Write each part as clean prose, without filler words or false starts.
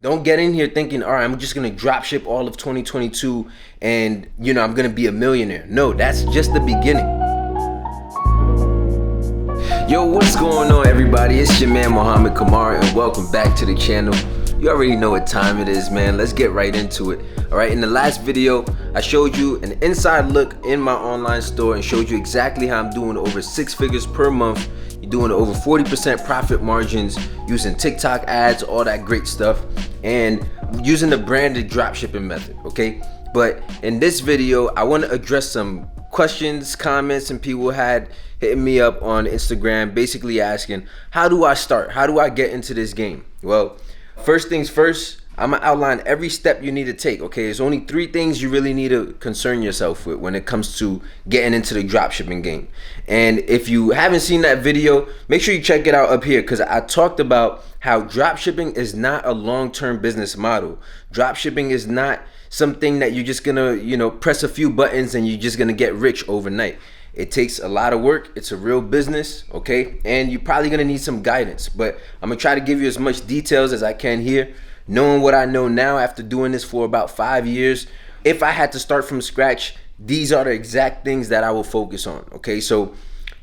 Don't get in here thinking, all right, I'm just gonna drop ship all of 2022 and I'm gonna be a millionaire. No, that's just the beginning. Yo, what's going on, everybody? It's your man Muhammad Kamar, and welcome back to the channel. You already know what time it is, man. Let's get right into it. All right, in the last video, I showed you an inside look in my online store and showed you exactly how I'm doing over 6 figures per month. You're doing over 40% profit margins, using TikTok ads, all that great stuff, and using the branded dropshipping method, okay? But in this video, I want to address some questions, comments, and people had hitting me up on Instagram basically asking, how do I start? How do I get into this game? Well, first things first, I'm gonna outline every step you need to take, okay? There's only 3 things you really need to concern yourself with when it comes to getting into the dropshipping game. And if you haven't seen that video, make sure you check it out up here, because I talked about how dropshipping is not a long-term business model. Dropshipping is not something that you're just gonna, press a few buttons and you're just gonna get rich overnight. It takes a lot of work. It's a real business, okay? And you're probably gonna need some guidance, but I'm gonna try to give you as much details as I can here. Knowing what I know now after doing this for about 5 years, if I had to start from scratch, these are the exact things that I will focus on, okay? So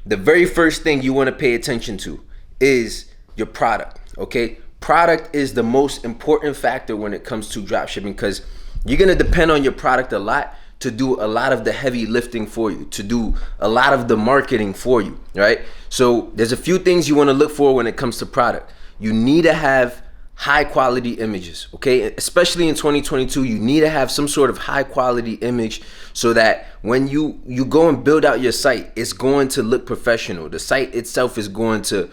the very first thing you wanna pay attention to is your product, okay? Product is the most important factor when it comes to dropshipping, because you're gonna depend on your product a lot to do a lot of the heavy lifting for you, to do a lot of the marketing for you, right? So there's a few things you wanna look for when it comes to product. You need to have high quality images, okay? Especially in 2022, you need to have some sort of high quality image so that when you go and build out your site, it's going to look professional. The site itself is going to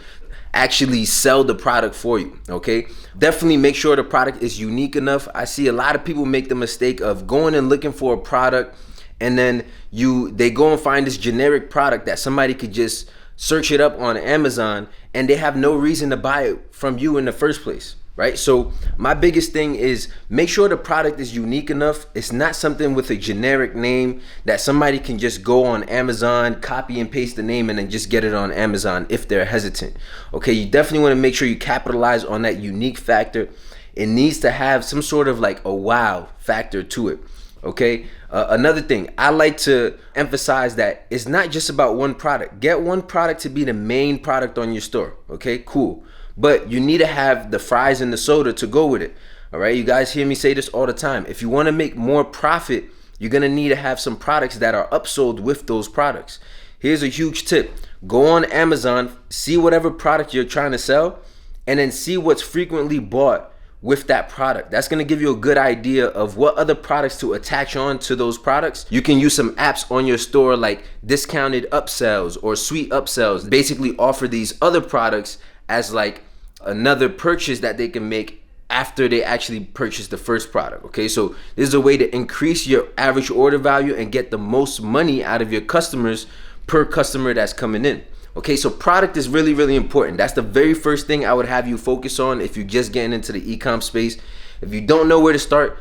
actually sell the product for you, okay? Definitely make sure the product is unique enough. I see a lot of people make the mistake of going and looking for a product, and then they go and find this generic product that somebody could just search it up on Amazon, and they have no reason to buy it from you in the first place, right? So my biggest thing is make sure the product is unique enough. It's not something with a generic name that somebody can just go on Amazon, copy and paste the name, and then just get it on Amazon if they're hesitant, okay? You definitely want to make sure you capitalize on that unique factor. It needs to have some sort of like a wow factor to it, okay? Another thing, I like to emphasize that it's not just about one product. Get one product to be the main product on your store, okay? Cool. But you need to have the fries and the soda to go with it, all right? You guys hear me say this all the time. If you want to make more profit, you're going to need to have some products that are upsold with those products. Here's a huge tip. Go on Amazon, see whatever product you're trying to sell, and then see what's frequently bought with that product. That's gonna give you a good idea of what other products to attach on to those products. You can use some apps on your store like discounted upsells or sweet upsells. Basically offer these other products as like another purchase that they can make after they actually purchase the first product, okay? So this is a way to increase your average order value and get the most money out of your customers per customer that's coming in. Okay, so product is really, really important. That's the very first thing I would have you focus on if you're just getting into the e-com space. If you don't know where to start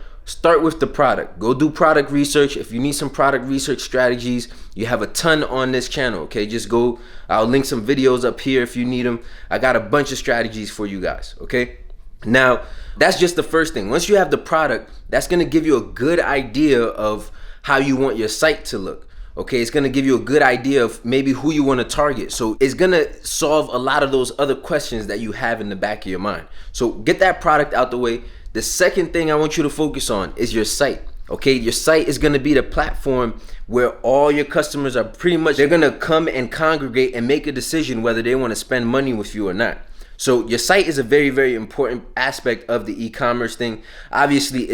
with the product. Go do product research. If you need some product research strategies, you have a ton on this channel, okay? Just go, I'll link some videos up here if you need them. I got a bunch of strategies for you guys, okay? Now, that's just the first thing. Once you have the product, that's gonna give you a good idea of how you want your site to look. Okay, it's gonna give you a good idea of maybe who you wanna target. So it's gonna solve a lot of those other questions that you have in the back of your mind. So get that product out the way. The second thing I want you to focus on is your site. Okay, your site is gonna be the platform where all your customers are they're gonna come and congregate and make a decision whether they wanna spend money with you or not. So your site is a very, very important aspect of the e-commerce thing. Obviously,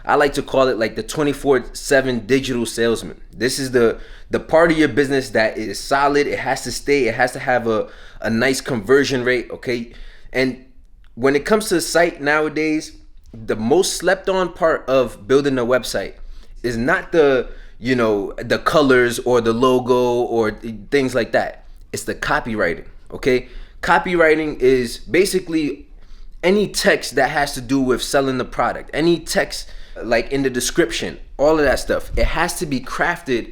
I like to call it like the 24/7 digital salesman. This is the part of your business that is solid. It has to stay. It has to have a nice conversion rate, okay? And when it comes to the site nowadays, the most slept on part of building a website is not the colors or the logo or things like that. It's the copywriting, okay? Copywriting is basically any text that has to do with selling the product, any text like in the description, all of that stuff. It has to be crafted,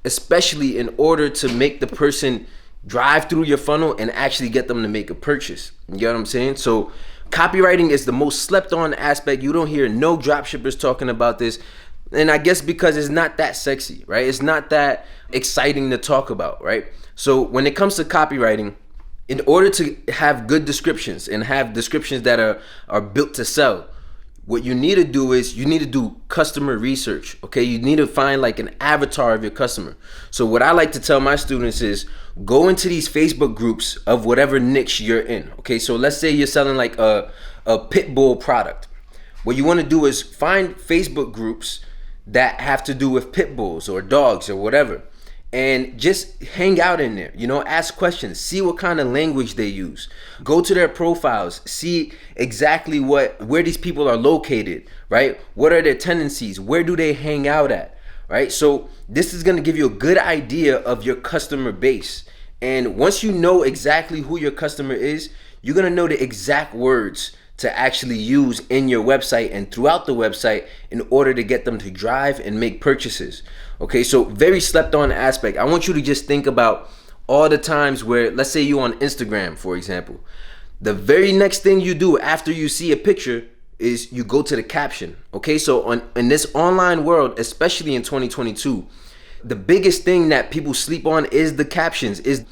especially in order to make the person drive through your funnel and actually get them to make a purchase. You get what I'm saying? So Copywriting is the most slept on aspect. You don't hear no dropshippers talking about this. And I guess because it's not that sexy, right? It's not that exciting to talk about, right? So when it comes to copywriting, in order to have good descriptions and have descriptions that are built to sell, what you need to do is you need to do customer research, okay? You need to find like an avatar of your customer. So what I like to tell my students is go into these Facebook groups of whatever niche you're in, okay? So let's say you're selling like a pit bull product. What you want to do is find Facebook groups that have to do with pit bulls or dogs or whatever, and just hang out in there, you know, ask questions, see what kind of language they use, go to their profiles, see exactly where these people are located, right? What are their tendencies? Where do they hang out at, right? So this is going to give you a good idea of your customer base. And once you know exactly who your customer is, you're going to know the exact words to actually use in your website and throughout the website in order to get them to drive and make purchases. Okay, so very slept on aspect. I want you to just think about all the times where, let's say you on Instagram, for example, the very next thing you do after you see a picture is you go to the caption. Okay, so in this online world, especially in 2022, the biggest thing that people sleep on is the captions, is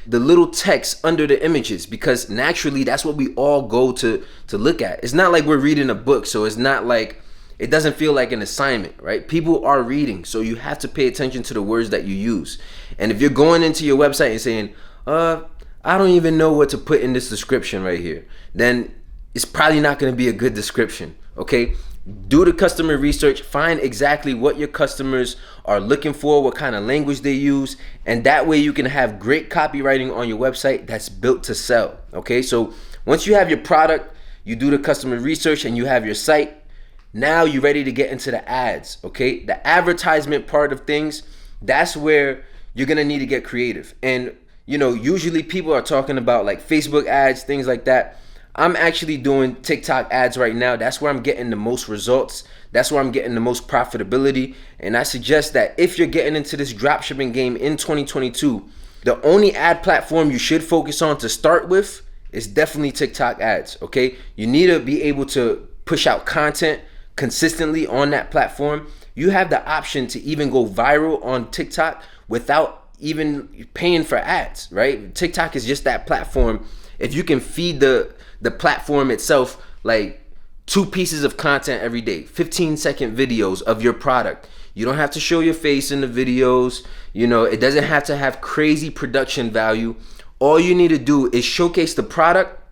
the little text under the images, because naturally that's what we all go to look at. It's not like we're reading a book, so it's not like, it doesn't feel like an assignment, right? People are reading, so you have to pay attention to the words that you use. And if you're going into your website and saying, I don't even know what to put in this description right here, then it's probably not going to be a good description, okay? Do the customer research, find exactly what your customers are looking for, what kind of language they use, and that way you can have great copywriting on your website that's built to sell, okay? So once you have your product, you do the customer research, and you have your site, now you're ready to get into the ads, okay? The advertisement part of things, that's where you're gonna need to get creative. And you know, usually people are talking about like Facebook ads, things like that. I'm actually doing TikTok ads right now. That's where I'm getting the most results. That's where I'm getting the most profitability. And I suggest that if you're getting into this dropshipping game in 2022, the only ad platform you should focus on to start with is definitely TikTok ads, okay? You need to be able to push out content consistently on that platform. You have the option to even go viral on TikTok without even paying for ads, right? TikTok is just that platform. If you can feed the platform itself like 2 pieces of content every day, 15-second videos of your product. You don't have to show your face in the videos. You know, it doesn't have to have crazy production value. All you need to do is showcase the product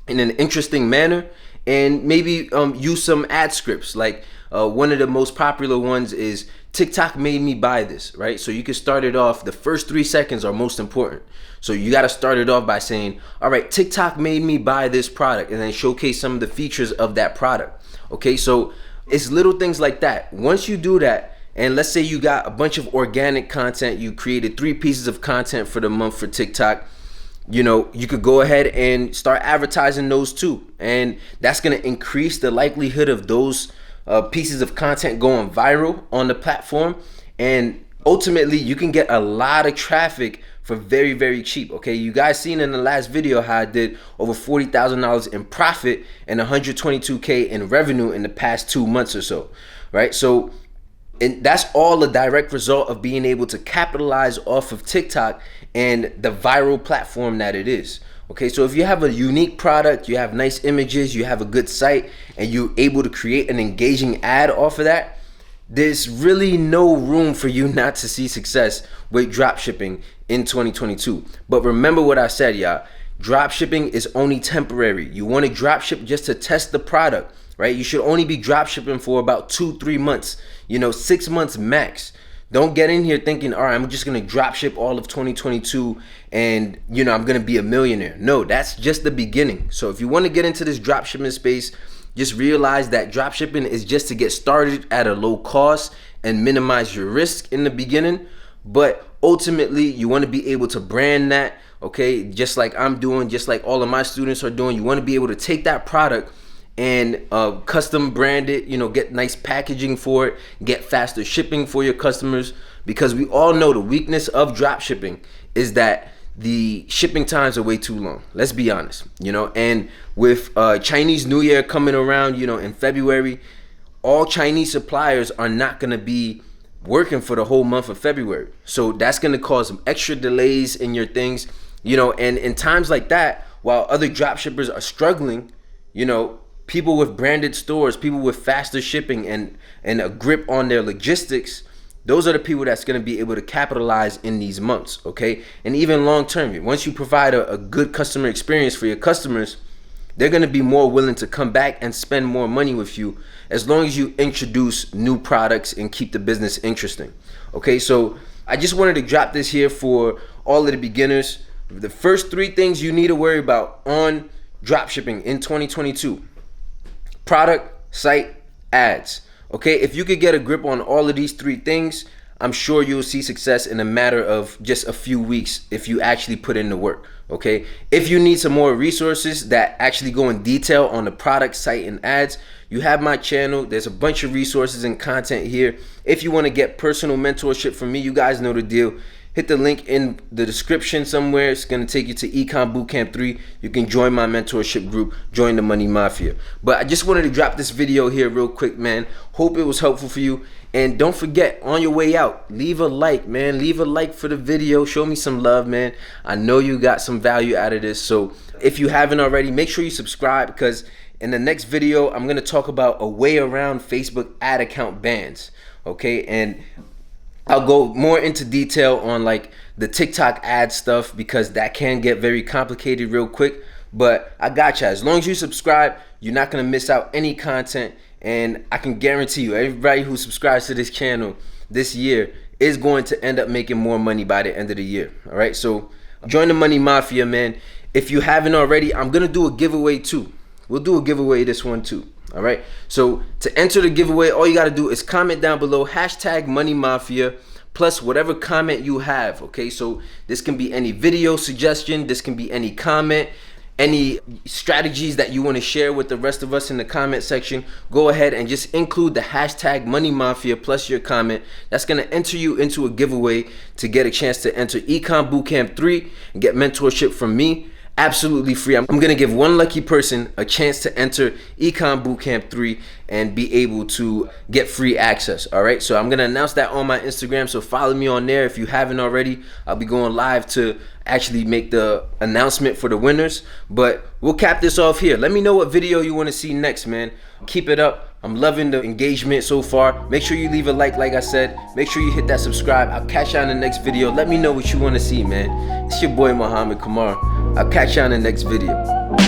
in an interesting manner, and maybe use some ad scripts. Like one of the most popular ones is TikTok made me buy this, right? So you can start it off, the first 3 seconds are most important. So you got to start it off by saying, all right, TikTok made me buy this product, and then showcase some of the features of that product. Okay, so it's little things like that. Once you do that, and let's say you got a bunch of organic content, you created 3 pieces of content for the month for TikTok, you know, you could go ahead and start advertising those too. And that's going to increase the likelihood of those pieces of content going viral on the platform. And ultimately, you can get a lot of traffic for very, very cheap. Okay, you guys seen in the last video how I did over $40,000 in profit and $122K in revenue in the past 2 months or so, right? So, and that's all a direct result of being able to capitalize off of TikTok and the viral platform that it is. Okay, so if you have a unique product, you have nice images, you have a good site, and you're able to create an engaging ad off of that, there's really no room for you not to see success with dropshipping in 2022. But remember what I said, y'all. Dropshipping is only temporary. You want to dropship just to test the product, right? You should only be dropshipping for about 2-3 months, 6 months max. Don't get in here thinking, all right, I'm just going to dropship all of 2022 and, I'm going to be a millionaire. No, that's just the beginning. So if you want to get into this dropshipping space, just realize that dropshipping is just to get started at a low cost and minimize your risk in the beginning. But ultimately, you want to be able to brand that, okay? Just like I'm doing, just like all of my students are doing. You want to be able to take that product and custom brand it, get nice packaging for it, get faster shipping for your customers, because we all know the weakness of drop shipping is that the shipping times are way too long. Let's be honest, you know. And with Chinese New Year coming around, you know, in February, all Chinese suppliers are not gonna be working for the whole month of February. So that's gonna cause some extra delays in your things, you know. And in times like that, while other drop shippers are struggling, you know, people with branded stores, people with faster shipping and a grip on their logistics, those are the people that's going to be able to capitalize in these months, okay? And even long term, once you provide a good customer experience for your customers, they're going to be more willing to come back and spend more money with you, as long as you introduce new products and keep the business interesting. Okay, so I just wanted to drop this here for all of the beginners. The first 3 things you need to worry about on dropshipping in 2022: product, site, ads. Okay, if you could get a grip on all of these 3 things, I'm sure you'll see success in a matter of just a few weeks if you actually put in the work. Okay, if you need some more resources that actually go in detail on the product, site, and ads, you have my channel. There's a bunch of resources and content here. If you want to get personal mentorship from me, you guys know the deal. Hit the link in the description somewhere. It's going to take you to Ecom Bootcamp 3. You can join my mentorship group, join the Money Mafia. But I just wanted to drop this video here real quick, man. Hope it was helpful for you. And don't forget, on your way out, leave a like, man. Leave a like for the video. Show me some love, man. I know you got some value out of this. So if you haven't already, make sure you subscribe, because in the next video, I'm going to talk about a way around Facebook ad account bans. Okay, and I'll go more into detail on like the TikTok ad stuff, because that can get very complicated real quick. But I got you. As long as you subscribe, you're not going to miss out any content. And I can guarantee you, everybody who subscribes to this channel this year is going to end up making more money by the end of the year. All right, so join the Money Mafia, man. If you haven't already, I'm going to do a giveaway too. We'll do a giveaway this one too. All right, so to enter the giveaway, all you got to do is comment down below hashtag Money Mafia plus whatever comment you have. Okay, so this can be any video suggestion, this can be any comment, any strategies that you want to share with the rest of us in the comment section. Go ahead and just include the hashtag Money Mafia plus your comment. That's going to enter you into a giveaway to get a chance to enter Ecom Bootcamp 3 and get mentorship from me absolutely free. I'm going to give one lucky person a chance to enter Ecom Bootcamp 3 and be able to get free access. All right, so I'm going to announce that on my Instagram, so follow me on there if you haven't already. I'll be going live to actually make the announcement for the winners. But we'll cap this off here. Let me know what video you want to see next, man. Keep it up. I'm loving the engagement so far. Make sure you leave a like I said. Make sure you hit that subscribe. I'll catch you on the next video. Let me know what you want to see, man. It's your boy Muhammad Kamar. I'll catch you on the next video.